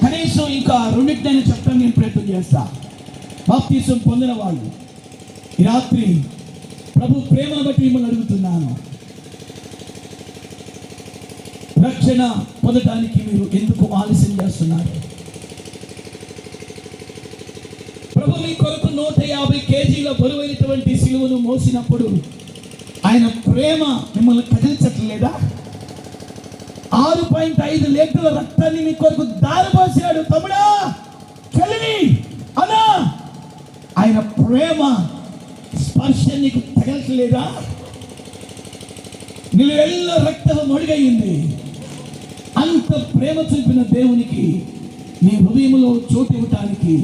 కనీసం ఇంకా రెండింటినైనా చెప్పడం నేను ప్రయత్నం చేస్తా. బాప్తిసం పొందిన వాళ్ళు ఈ రాత్రి ప్రభు ప్రేమను బట్టి మిమ్మల్ని అడుగుతున్నాను, రక్షణ పొందడానికి మీరు ఎందుకు ఆలస్యం చేస్తున్నారు? ప్రభు మీ కొరకు 150 కేజీల బరువైనటువంటి సిలువను మోసినప్పుడు ఆయన ప్రేమ మిమ్మల్ని కదిలించట్లేదా? 6.5 లీటర్ల రక్తాన్ని మీ కొరకు దారిపోసాడు. తమ్ముడా, చెల్లిని, అన్నా, ఆయన ప్రేమ స్పర్శ నీకు తగలట్లేదా? నిలువెల్ల రక్తం మొడిగయింది. అంత ప్రేమ చూపిన దేవునికి నీ హృదయంలో చోటు ఇవ్వటానికి,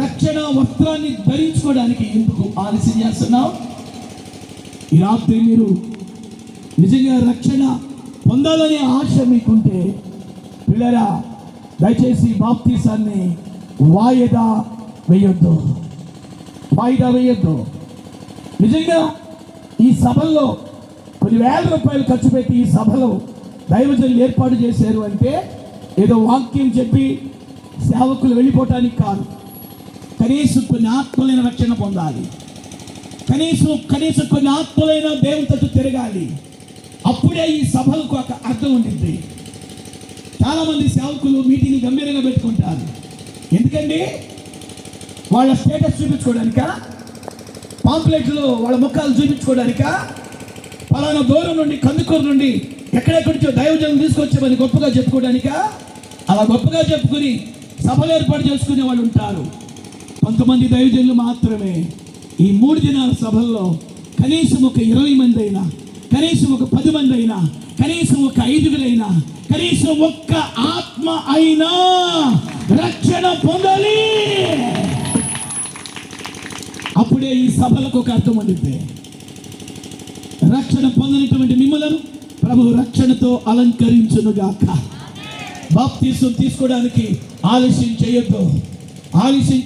రక్షణ వస్త్రాన్ని ధరించుకోవడానికి ఎందుకు ఆలస్యం చేస్తున్నావు? ఈ రాత్రి మీరు నిజంగా రక్షణ పొందాలనే ఆశ మీకుంటే పిల్లరా, దయచేసి బాప్తీసాన్ని వాయిదా వేయొద్దు. నిజంగా ఈ సభల్లో కొన్ని వేల రూపాయలు ఖర్చు పెట్టి ఈ సభలో దైవజనులు ఏర్పాటు చేశారు అంటే ఏదో వాక్యం చెప్పి సేవకులు వెళ్ళిపోవటానికి కాదు. కనీసం కొన్ని ఆత్మలైన రక్షణ పొందాలి. కనీసం కొన్ని ఆత్మలైన దేవునితో తిరగాలి. అప్పుడే ఈ సభలకు ఒక అర్థం ఉండింది. చాలామంది సేవకులు మీటింగ్ గంభీరంగా పెట్టుకుంటారు. ఎందుకండి? వాళ్ళ స్టేటస్ చూపించుకోవడానికా? పాంప్లెట్లో వాళ్ళ ముఖాలు చూపించుకోవడానికా? పలానా దూరం నుండి, కందుకూరు నుండి, ఎక్కడెక్కడి నుంచో దైవజనం తీసుకొచ్చామని గొప్పగా చెప్పుకోవడానికా? అలా గొప్పగా చెప్పుకుని సభలు ఏర్పాటు చేసుకునే వాళ్ళు ఉంటారు. కొంతమంది దైవజనులు మాత్రమే ఈ 3 దినాల సభల్లో కనీసం ఒక 20 మంది అయినా, కనీసం ఒక 10 మంది అయినా, కనీసం ఒక 5గురైనా, కనీసం ఒక్క ఆత్మ అయినా రక్షణ పొందాలి. అప్పుడే ఈ సభలకు ఒక అర్థం ఉండిద్ది. రక్షణ పొందినటువంటి మిమ్మలను ప్రభు రక్షణతో అలంకరించునుగాక. బాప్తీసం తీసుకోవడానికి ఆలస్యం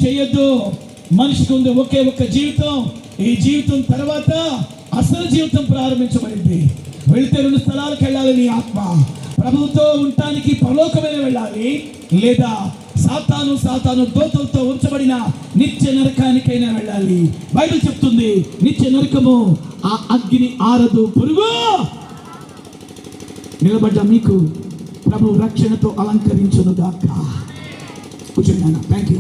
చేయొద్దు. మనిషికి ఉంది ఒకే ఒక్క జీవితం. ఈ జీవితం తర్వాత అసలు జీవితం ప్రారంభించబడింది. వెళితే 2 స్థలాలకు వెళ్ళాలి. నీ ఆత్మ ప్రభువుతో ఉండటానికి పరలోకమైన వెళ్ళాలి, లేదా సాతాను దోతలతో ఉంచబడిన నిత్య నరకానికైనా వెళ్ళాలి. బైబిల్ చెప్తుంది, నిత్య నరకము ఆ అగ్ని ఆరదు పురుగు. నిలబడ్డ మీకు ప్రభు రక్షణతో అలంకరించునుగాక. కూర్చోండి. Thank you.